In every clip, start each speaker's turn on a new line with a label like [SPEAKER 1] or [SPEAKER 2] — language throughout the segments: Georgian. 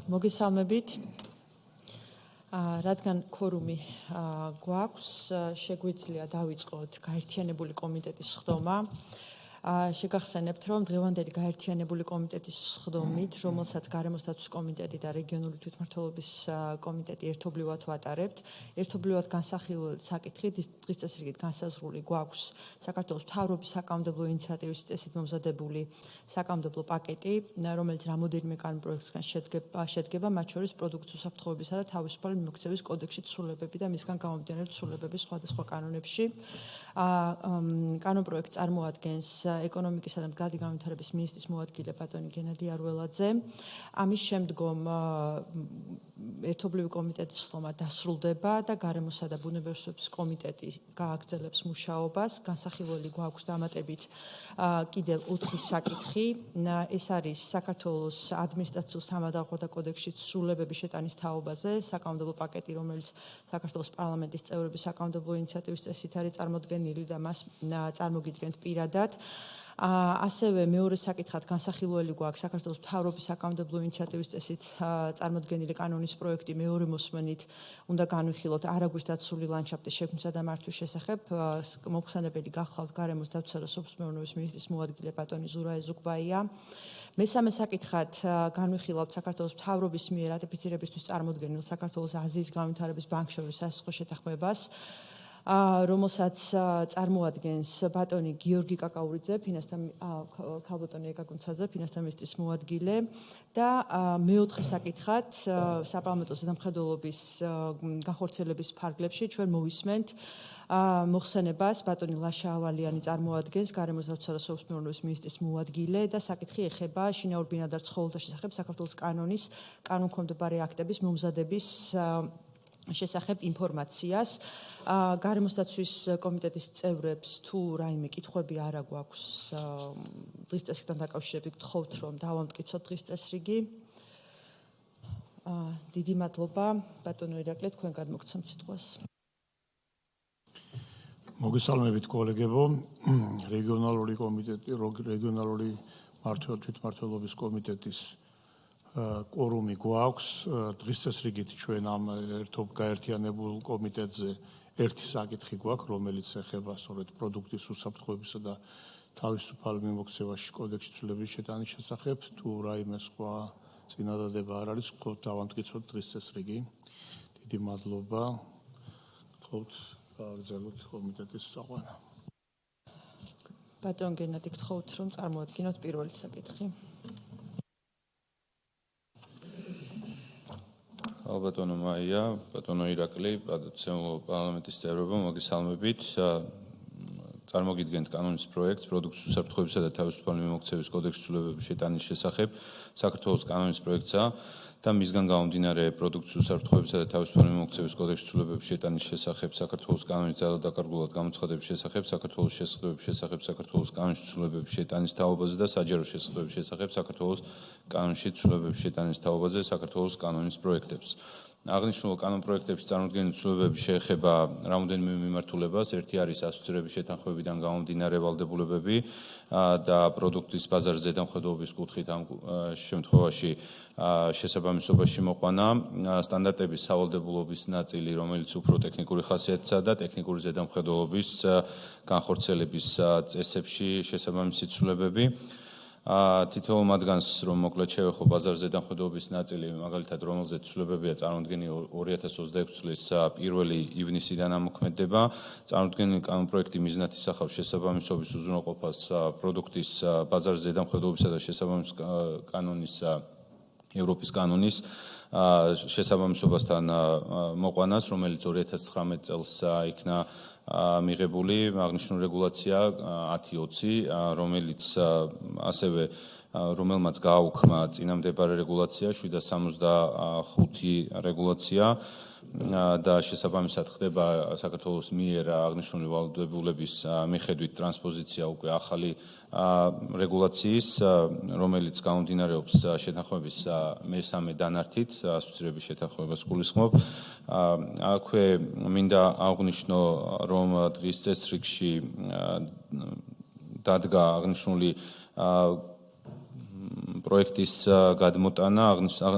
[SPEAKER 1] მოგესალმებით. რადგან ქორუმი გვაქვს, შეგვიძლია დავიწყოთ გაერთიანებული კომიტეტის სხდომა. შეგახსენებთ, რომ დღევანდელი გაერთიანებული კომიტეტის სხდომით, რომელსაც გარემოსდაცვის კომიტეტი და რეგიონული თვითმმართველობის კომიტეტი ერთობლივად ვატარებთ, ერთობლივად განსახილველი საკითხი დღის წესრიგით განსაზღვრული გვაქვს საქართველოს მთავრობის საკანონმდებლო ინიციატივის წესით მომზადებული საკანონმდებლო პაკეტი, რომელიც რამოდენიმე კანონპროექტისგან შედგება, მათ შორის პროდუქციის უსაფრთხოებისა და თავისუფალი მიმოქცევის კოდექსში ცვლილებები და მისგან გამომდინარე ცვლილებები სხვადასხვა კანონებში. კანონპროექტს წარმოადგენს ეკონომიკისა და მდგრადი განვითარების მინისტრის მოადგილე ბატონი გენადი არველაძე. ამის შემდგომ ერთობლივი კომიტეტის სხდომა დასრულდება და გარემოსა და ბუნებრივი რესურსების კომიტეტი გააგრძელებს მუშაობას. განსახილველი გვაქვს დამატებით კიდევ 4 საკითხი. ეს არის საქართველოს ადმინისტრაციულ სამადაყო და კოდექსში ცვლილებების შეტანის თაობაზე საკანონმდებლო პაკეტი, რომელიც საქართველოს პარლამენტის წევრების საკანონმდებლო ინიციატივის წესით არის წარმოდგენილი და მას წარმოგიდგენთ პირადად. ასევე მეორე საკითხად განსახილველი გვაქვს საქართველოს მთავრობის საკანონმდებლო ინიციატივის წესით წარმოდგენილი კანონის პროექტი მეორე მოსმენით უნდა განვიხილოთ არაგვის დაცული ლანდშაფტის შექმნისა და მართვის შესახებ. მომხსენებელი გახლავთ გარემოს დაცვისა და სოფლის მეურნეობის მინისტრის მოადგილე ბატონი ზურა ეზუგბაია. მესამე საკითხად განვიხილავთ საქართველოს მთავრობის მიერ რატიფიცირებისთვის წარმოდგენილ საქართველოს აზიის განვითარების ბანკს შორის სასახლო შეთანხმებას, რომელსაც წარმოადგენს ბატონი გიორგი კაკაურიძე, ქალბატონი ეკა გუნცაძე, ფინანსთა მინისტრის მოადგილე და მეოთხე საკითხად საპარლამენტო ზედამხედველობის განხორციელების ფარგლებში ჩვენ მოვისმენთ მოხსენებას ბატონი ლაშა ავალიანი წარმოადგენს გარემოს დაცვისა და სოფლის მეურნეობის მინისტრის მოადგილე და საკითხი ეხება შინაურ ბინადარ ცხოველთა შესახებ საქართველოს კანონის კანონქვემდებარე აქტების მომზადების შესახებ ინფორმაციას. გარემოს დაცვის კომიტეტის წევრებს თუ რაიმე კითხვები არ აგვაქვს დღის წესრიგთან დაკავშირებით, გთხოვთ რომ დავამტკიცოთ დღის წესრიგი. დიდი მადლობა ბატონო ირაკლი, თქვენ გადმოგცემთ სიტყვას.
[SPEAKER 2] მოგესალმებით კოლეგებო, რეგიონალური კომიტეტი, რეგიონალური თვითმმართველობის კომიტეტის კვორუმი გვაქვს. დღის წესრიგით ჩვენ ამ გაერთიანებულ კომიტეტზე ერთი საკითხი გვაქვს, რომელიც ეხება სწორედ პროდუქტის უსაფრთხოებისა და თავისუფალ მიმოქცევაში კოდექსში ცვლილებების შეტანის შესახებ. თუ რაიმე სხვა წინადადება არ არის, გთხოვთ დავამტკიცოთ დღის წესრიგი. დიდი მადლობა. გთხოვთ გააგრძელოთ კომიტეტის საყვანა.
[SPEAKER 1] ბატონ გენადი, გთხოვთ რომ წარმოადგინოთ პირველი საკითხი.
[SPEAKER 3] ბატონო მაია, ბატონო ირაკლი, პარლამენტის წევრებო, მოგესალმებით. წარმოგიდგენთ კანონის პროექტს პროდუქციის უსაფრთხოებისა და თავისუფალი მიმოქცევის კოდექსში ცვლილებების შეტანის შესახებ. საქართველოს კანონის პროექტსა და მისგან გამომდინარე პროდუქციის უსაფრთხოებისა და თავისუფალი მიმოქცევის კოდექსში ცვლილებების შეტანის შესახებ, საქართველოს კანონის ძალადაკარგულად გამოცხადების შესახებ, საქართველოს შესახებების შესახებ, საქართველოს კანონში ცვლილებების შეტანის თაობაზე და საჯარო შესახებების შესახებ, საქართველოს კანონში ცვლილებების შეტანის თაობაზე საქართველოს კანონის პროექტებს. აღნიშნულ კანონპროექტებში წარმოდგენილი ცვლილებები შეეხება რამოდენიმე მიმართულებას. ერთი არის ასოცირების შეთანხმებიდან გამომდინარე ვალდებულებები და პროდუქტის ბაზარზე ზედამხედველობის კუთხით ამ შემთხვევაში შესაბამისობაში მოყვანა, სტანდარტების სავალდებულობის ნაწილი, რომელიც უფრო ტექნიკური ხასიათისაა და ტექნიკური ზედამხედველობის განხორციელების წესებში შესაბამისი ცვლილებები. თითოეულ მათგანს რომ მოკლედ შევეხო ბაზარზე ზედამხედველობის ნაწილი, მაგალითად რომელზეც ცვლილებებია წარმოდგენილი 2026 წლის 1 ივნისიდან ამოქმედდება. წარმოდგენილი კანონპროექტი მიზნად ისახავს შესაბამისობის უზრუნველყოფას პროდუქტის ბაზარზე ზედამხედველობისა და შესაბამის კანონის ევროპის კანონის შესაბამისობასთან მოყვანას, რომელიც 2019 წელს იქნა მიღებული აღნიშნული რეგულაცია 1020, რომელმაც გააუქმა წინამდებარე რეგულაცია 765 რეგულაცია და შესაბამისად ხდება საქართველოს მიერ აღნიშნული ვალდებულების მიხედვით ტრანსპოზიცია უკვე ახალი რეგულაციის, რომელიც გამომდინარეობს შეთანხმების მესამე დანართით, ასოცირების შეთანხმებას გულისხმობ. აქვე მინდა აღვნიშნო, რომ დღის წესრიგში დადგა აღნიშნული პროექტის გადმოტანა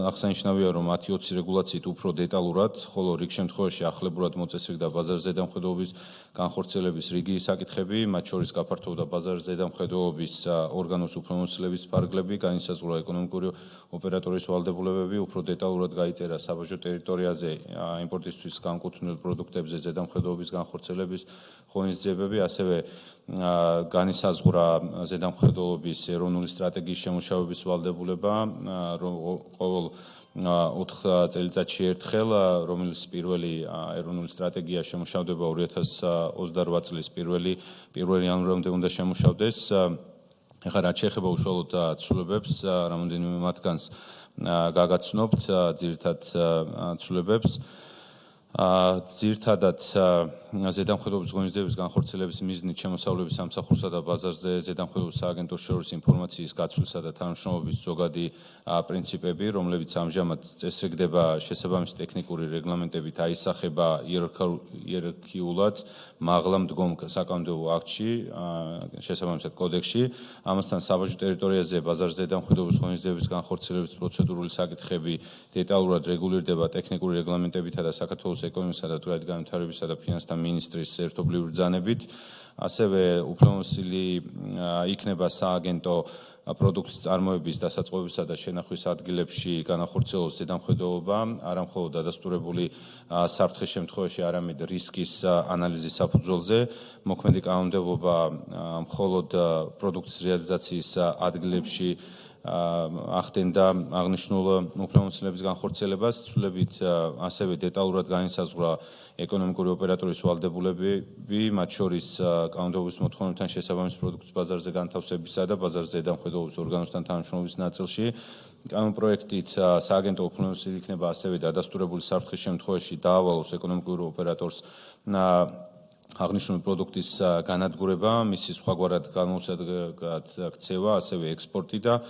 [SPEAKER 3] აღსანიშნავია, რომ 10-20 რეგულაციით უფრო დეტალურად, ხოლო რიგ შემთხვევაში ახლებურად მოწესრიგდა ბაზარ ზედამხედველობის განხორციელების რიგი საკითხები, მათ შორის გაფართოვდა ბაზარ ზედამხედველობის ორგანოს უფლებამოსილების ფარგლები, განისაზღვრა ეკონომიკური ოპერატორის ვალდებულებები, უფრო დეტალურად გაიწერა საბაჟო ტერიტორიაზე იმპორტისთვის განკუთვნილ პროდუქტებზე ზედამხედველობის განხორციელების ღონისძიებები, ასევე განისაზღვრა ზედამხედველობის ეროვნული სტრატეგიის შემუშავების ვალდებულება, ყოველ 4 წელიწადში ერთხელ, რომელიც პირველი ეროვნული სტრატეგია შემუშავდება 2028 წლის 1 იანვრამდე უნდა შემუშავდეს. ეხლა რაც შეეხება უშუალოდ ცვლილებებს, რამოდენიმე მათგანს გაგაცნობთ ძირითად ცვლილებებს. ძირითადად ზედამხედველობის ღონისძიების განხორციელების მიზნით შემოსავლების სამსახურსა და ბაზარზე ზედამხედველობის სააგენტოს შორის ინფორმაციის გაცვლისა და თანამშრომლობის ზოგადი პრინციპები, რომლებიც ამჟამად წესრიგდება შესაბამისი ტექნიკური რეგლამენტებით აისახება იერარქიულად მაღლა მდგომ საკანონმდებლო აქტში, შესაბამისად კოდექსში. ამასთან საბაჟო ტერიტორიაზე ბაზარ ზედამხედველობის ღონისძიების განხორციელების პროცედურული საკითხები დეტალურად რეგულირდება ტექნიკური რეგლამენტებითა და საქართველოს ეკონომიკისა და თვალით განვითარებისა და ფინანსთა მინისტრის ერთობლივი ბრძანებით. ასევე უფლებამოსილი იქნება სააგენტო პროდუქტის წარმოების, დასაწყობისა და შენახვის ადგილებში განახორციელოს ზედამხედველობა, არა მხოლოდ დადასტურებული საფრთხის შემთხვევაში, არამედ რისკის ანალიზის საფუძველზე. მოქმედი კანონმდებლობა მხოლოდ პროდუქტის რეალიზაციის ადგილებში ახდენდა აღნიშნულ უფლებამოსილების განხორციელებას, ცვლილებით ასევე დეტალურად განისაზღვრა ეკონომიკური ოპერატორის ვალდებულებები, მათ შორის კანონმდებლობის მოთხოვნებთან შესაბამის პროდუქტის ბაზარზე განთავსებისა და ბაზარზე ზედამხედველობის ორგანოსთან თანამშრომლობის ნაწილში. კანონპროექტით სააგენტო უფლებამოსილი იქნება ასევე დადასტურებული საფრთხის შემთხვევაში დაავალოს ეკონომიკურ ოპერატორს აღნიშნული პროდუქტის განადგურება, მისი სხვაგვარად გამოუსადგა ასევე ექსპორტი და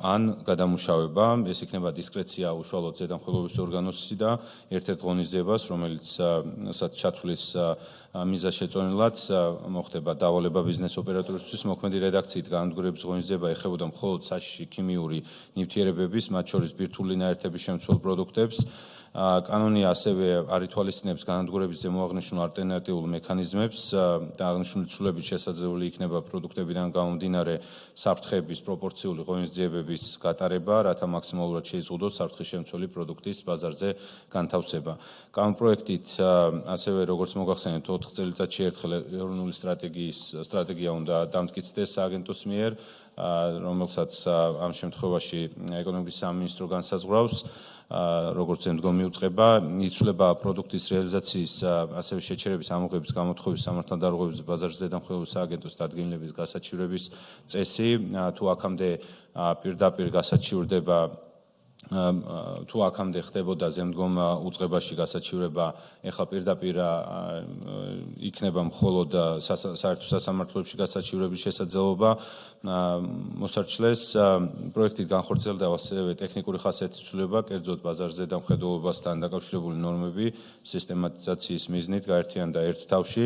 [SPEAKER 3] ან გადამუშავება. ეს იქნება დისკრეცია უშუალოდ ზედამხედველობის ორგანოსი და ერთ-ერთ ღონისძიებას, რომელიც ჩათვლის მიზანშეწონილად მოხდება დავალება ბიზნეს ოპერატორისთვის. მოქმედი რედაქციით განადგურების ღონისძიება ეხებოდა მხოლოდ საშიში ქიმიური ნივთიერებების, მათ შორის ბირთვული ნაერთების შემცველ პროდუქტებს. კანონი ასევე არ ითვალისწინებს განადგურების ზემოაღნიშნულ ალტერნატიულ მექანიზმებს და აღნიშნული ცვლილებით შესაძლებელი იქნება პროდუქტებიდან გამომდინარე საფრთხების პროპორციული ღონისძიებების გატარება, რათა მაქსიმალურად შეიზღუდოს საფრთხის შემცველი პროდუქტის ბაზარზე განთავსება. კანონპროექტით ასევე როგორც მოგახსენებთ 4 წელიწადში ერთხელ ეროვნული სტრატეგია უნდა დამტკიცდეს სააგენტოს მიერ, რომელსაც ამ შემთხვევაში ეკონომიკის სამინისტრო განსაზღვრავს. როგორც ემდგომი უწყება, იცვლება პროდუქტის რეალიზაციის, ასევე შეჩერების ამოღების გამოთხოვების სამართალდარღვევების ბაზარზე ზედამხედველობის სააგენტოს დადგენილების გასაჩივრების წესი, თუ აქამდე პირდაპირ გასაჩივრდება თუ აქამდე ხდებოდა ზემდგომ უწყებაში გასაჩივრება, ეხლა პირდაპირ იქნება მხოლოდ საერთო სასამართლოებში გასაჩივრების შესაძლებლობა. მოსარჩლეს პროექტით განხორციელდება ასევე ტექნიკური ხასიათის ცვლილება, კერძოდ ბაზარ ზედამხედველობასთან დაკავშირებული ნორმები სისტემატიზაციის მიზნით გაერთიანდა ერთ თავში.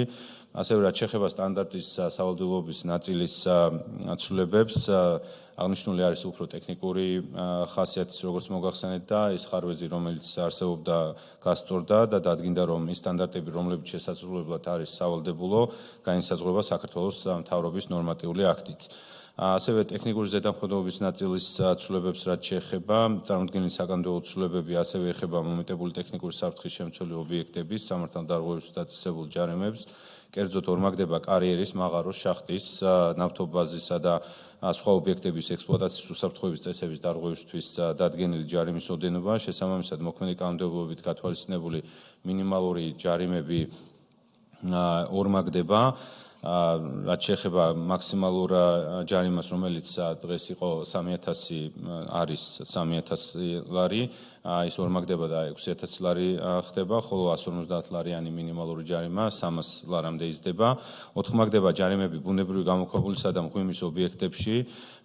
[SPEAKER 3] ასევე რაც შეეხება სტანდარტის სავალდებულების ნაწილის ცვლილებებს, აღნიშნული არის უფრო ტექნიკური ხასიათის, როგორც მოგახსენეთ და ის ხარვეზი, რომელიც არსებობდა, გასწორდა და დადგინდა, რომ ის სტანდარტები, რომლებიც შესაძლებლად არის სავალდებულო, განისაზღვრება საქართველოს მთავრობის ნორმატიული აქტით. ასევე ტექნიკური ზედამხედველობის ნაწილის ცვლილებებს, რაც შეეხება, წარმოდგენილი საკანონმდებლო ცვლილებები ასევე ეხება მომეტებული ტექნიკური საფრთხის შემცველი ობიექტების, სამართალდარღვევების დაწესებულ ჯარიმებს, კერძოდ ორმაგდება კარიერის, მაღაროს, შახტის, ნავთობაზისა და სხვა ობიექტების ექსპლუატაციის უსაფრთხოების წესების დარღვევისთვის დადგენილი ჯარიმის ოდენობა, შესაბამისად მოქმედი კანონმდებლობით გათვალისწინებული მინიმალური ჯარიმები ორმაგდება. რაც შეეხება მაქსიმალურ ჯარიმას, რომელიც დღეს იყო 3000 არის 3000 ლარი, ის ორმაგდება და 6000 ლარი ხდება, ხოლო 150 ლარიანი მინიმალური ჯარიმა 300 ლარამდე იზრდება. ოთხმაგდება ჯარიმები ბუნებრივი გამოქვაბულისა და მღვიმის ობიექტებში,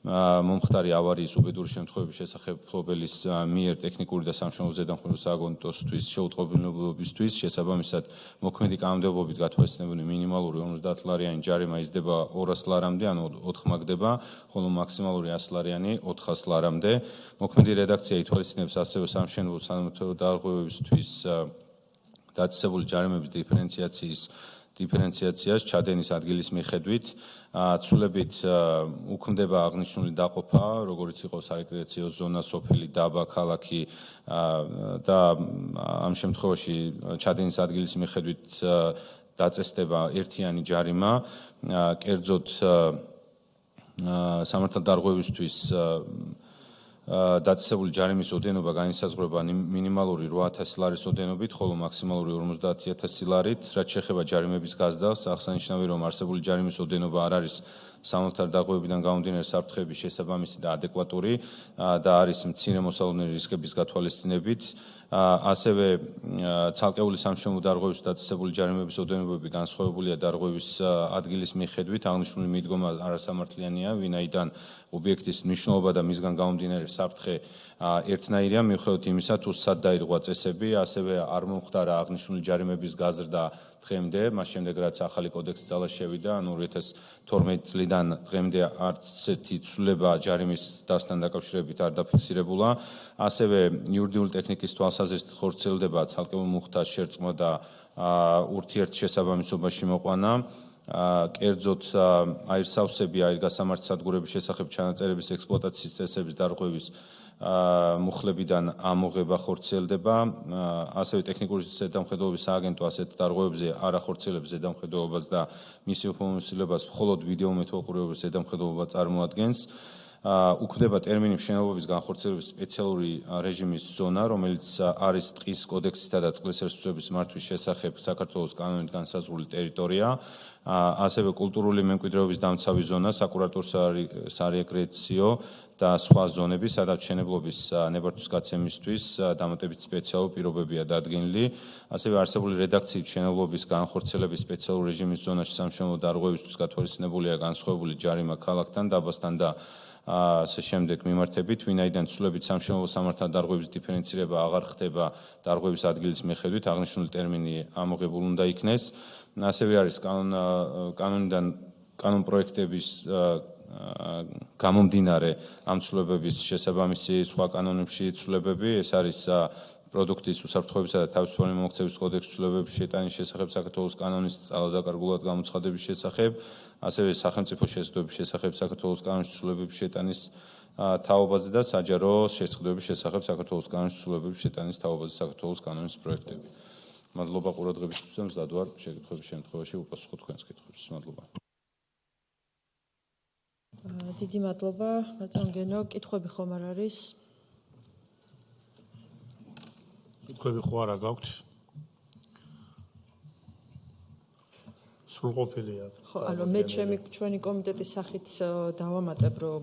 [SPEAKER 3] მომხდარი ავარიის უბედური შემთხვევების შესახებ მფლობელის მიერ ტექნიკური და სამშენებლო ზედამხედველობის სააგენტოსთვის შეუტყობინებულობისთვის, შესაბამისად მოქმედი კანონმდებლობით გათვალისწინებული მინიმალური 50 ლარიანი ლარიანი ჯარიმა იზრდება 200 ლარამდე, ანუ 4 მაგდება, ხოლო მაქსიმალური 100 ლარიანი 400 ლარამდე. მოქმედი რედაქცია ითვალისწინებს ასევე სამშენებლო სანაოსნო დარღვევებისთვის დაწესებული ჯარიმების დიფერენციაციას ჩადენის ადგილის მიხედვით. ცვლილებით უქმდება აღნიშნული დაყოფა, როგორც იყო სარეკრეაციო ზონა, სოფელი, დაბა, ქალაქი და ამ შემთხვევაში ჩადენის ადგილის მიხედვით დაწესდება ერთიანი ჯარიმა. კერძოდ სამართალდარღვევისთვის დაწესებული ჯარიმის ოდენობა განისაზღვრება მინიმალური 8,000 ლარის ოდენობით, ხოლო მაქსიმალური 50,000 ლარით. რაც შეეხება ჯარიმების გაზრდას, აღსანიშნავია, რომ არსებული ჯარიმის ოდენობა არ არის სამართალდარღვევებიდან გამომდინარე საფრთხეების შესაბამისი და ადეკვატური და არის მცირე მოსალოდნელი რისკების გათვალისწინებით. ასევე ცალკეული სამშენებლო დარღვევის დაწესებული ჯარიმების ოდენობები განსხვავებულია დარღვევის ადგილის მიხედვით. აღნიშნული მიდგომა არასამართლიანია, ვინაიდან ობიექტის მნიშვნელობა და მისგან გამომდინარე საფრთხე ერთნაირია, მიუხედავად იმისა, თუ სად დაირღვა წესები, ასევე არ მომხდარა აღნიშნული ჯარიმების გაზრდა დღემდე, მას შემდეგ რაც ახალი კოდექსი ძალაში შევიდა, ანუ 2012 წლიდან დღემდე არც ერთი ცვლილება ჯარიმის დასთან დაკავშირებით არ დაფიქსირებულა. ასევე იურიდიული ტექნიკის თვალსაზრისით ხორციელდება ცალკეულ მუხტას შერწყმა და ურთიერთშესაბამისობაში მოყვანა. კერძოდ აირსავსები, აირგასამართი სადგურების შესახებ ჩანაწერების ექსპლუატაციის წესების დარღვევის მუხლებიდან ამოღება ხორციელდება. ასევე ტექნიკური ზედამხედველობის სააგენტო ასეთ დარღვევებზე არ ახორციელებს ზედამხედველობას და მისი უფლებამოსილებას მხოლოდ ვიდეო მეთვალყურეობის ზედამხედველობა წარმოადგენს. უქმდება ტერმინი მშენებლობის განხორციელების სპეციალური რეჟიმის ზონა, რომელიც არის ტყის კოდექსისა და წყლის რესურსების მართვის შესახებ საქართველოს კანონით განსაზღვრული ტერიტორია. ასევე კულტურული მემკვიდრეობის დამცავი ზონა, საკურატორო სარეკრეაციო და სხვა ზონები, სადაც მშენებლობის ნებართვის გაცემისთვის დამატებით სპეციალური პირობებია დადგენილი. ასევე არსებული რედაქციით მშენებლობის განხორციელების სპეციალური რეჟიმის ზონაში სამშენებლო დარღვევისთვის გათვალისწინებულია განსხვავებული ჯარიმა ქალაქთან, დაბასთან და ასე შემდეგ მიმართებით, ვინაიდან ცვლილებით სამშენებლო სამართალდარღვევის დიფერენცირება აღარ ხდება დარღვევის ადგილის მიხედვით, აღნიშნული ტერმინი ამოღებული უნდა იქნეს. ასევე არის კანონიდან კანონ პროექტების გამომდინარე ამ ცვლილებების შესაბამისი სხვა კანონებში ცვლილებები. ეს არის პროდუქტის უსაფრთხოებისა და თავისუფალი მომოქცევის კოდექსის ცვლილებების შეტანის შესახებ, საქართველოს კანონის ძალადაკარგულად გამოცხადების შესახებ, ასევე სახელმწიფო შესყიდვების შესახებ საქართველოს კანონის ცვლილებების შეტანის თაობაზე და საჯარო შესყიდვების შესახებ საქართველოს კანონის ცვლილებების შეტანის თაობაზე საქართველოს კანონის პროექტები. მადლობა ყურადღებისთვის, მზად ვარ შეკითხვების შემთხვევაში უპასუხო თქვენს კითხვებს. მადლობა.
[SPEAKER 1] დიდი მადლობა, ბატონ გენო, კითხვები ხომ არ არის?
[SPEAKER 2] კითხვები ხო არა გაქვთ? სრულყოფილია.
[SPEAKER 1] ხო, ანუ მე ჩვენი კომიტეტის სახით დავამატებ, რომ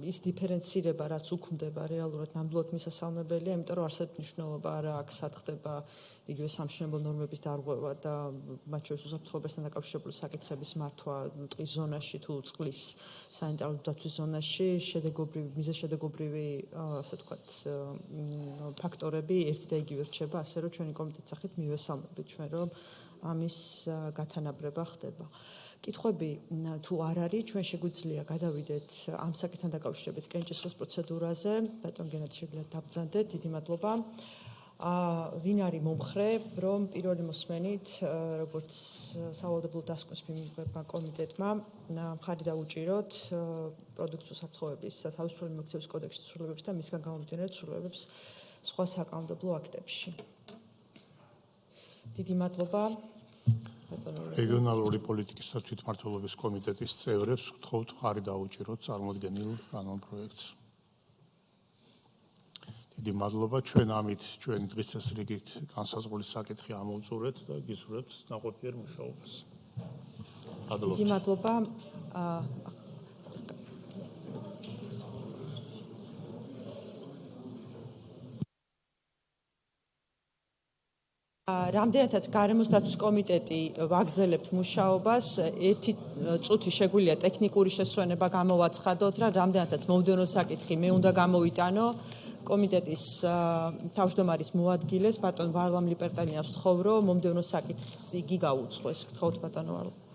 [SPEAKER 1] ის დიფერენცირება, რაც უქმდება რეალურად ნამდვილად მისასალმებელია, იმიტომ რომ არსებობს მნიშვნელობა არა აქ სად ხდება იგივე სამშენებლო ნორმების დარღვევა და მათ შორის უსაფრთხოებასთან დაკავშირებული საკითხების მართვა ტყის ზონაში თუ წყლის სანიტარული დაცვის ზონაში, მიზეზშედეგობრივი, ასე ვთქვათ, ფაქტორები ერთი და იგივე რჩება, ასე რომ ჩვენი კომიტეტის სახით მივესალმებით ჩვენ, რომ ამის გათანაბრება ხდება. კითხვები თუ არ არის, ჩვენ შეგვიძლია გადავიდეთ ამ საკითხთან დაკავშირებით კენჭისყრის პროცედურაზე. ბატონ გენად შეგიძლიათ დაბრძანდეთ. დიდი მადლობა. ვინ არის მომხრე, რომ პირველი მოსმენით, როგორც სავალდებულო დასკვნის მიმიღება კომიტეტმა, მხარი დაუჭიროთ პროდუქტის უსაფრთხოების და თავისუფალი მომოქცევის კოდექსის ცვლილებებს და მისგან გამომდინარე ცვლილებებს სხვა საკანონმდებლო აქტებში. დიდი მადლობა.
[SPEAKER 2] რეგიონალური პოლიტიკის და თვითმმართველობის კომიტეტის წევრებს ვთხოვთ მხარი დაუჭიროთ წარმოდგენილ კანონ პროექტს. დიდი მადლობა. ჩვენ ამით ჩვენი დღის წესრიგით განსაზღვრული საკითხი ამოვწურეთ და გისურვებთ ნაყოფიერ მუშაობას.
[SPEAKER 1] დიდი მადლობა. რამდენადაც გარემოს დაცვის კომიტეტი ვაგრძელებთ მუშაობას, ერთი წუთი შეგვიძლია ტექნიკური შესვენება გამოვაცხადოთ, რა რამდენადაც მომდევნო საკითხი მე უნდა გამოვიტანო. კომიტეტის თავმჯდომარის მოადგილეს ბატონ ვარლამ ლიპერტანიანს ვთხოვ, რომ მომდევნო საკითხს იგი გაუძღვეს. გთხოვთ ბატონო ვარლა.